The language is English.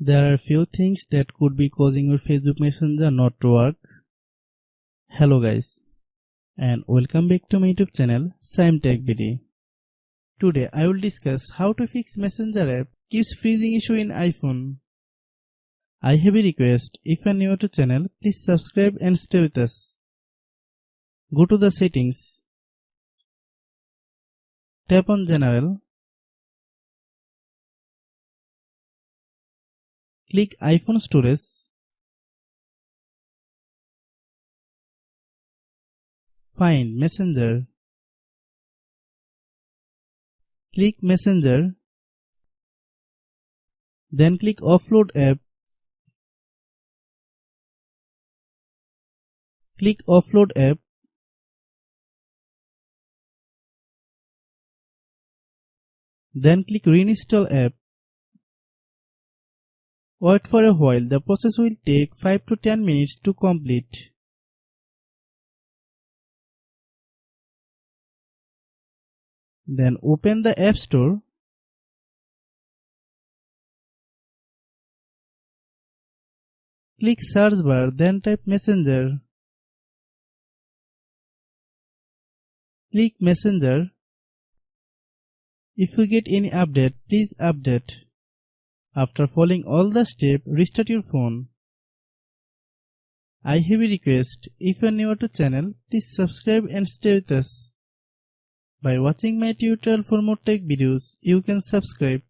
There are few things that could be causing your Facebook Messenger not to work. Hello guys, and welcome back to my YouTube channel Shaem Tech BD. Today I will discuss how to fix Messenger app keeps freezing issue in iPhone. I have a request, if you are new to channel, please subscribe and stay with us. Go to the settings. Tap on General. Click iPhone storage. Find Messenger. Click Messenger. Then click Offload app. Click Offload app. Then click Reinstall app. Wait for a while, the process will take 5 to 10 minutes to complete. Then open the App Store. Click search bar, then type Messenger. Click Messenger. If you get any update, please update. After following all the steps, restart your phone. I have a request, if you are new to channel, please subscribe and stay with us. By watching my tutorial for more tech videos, you can subscribe.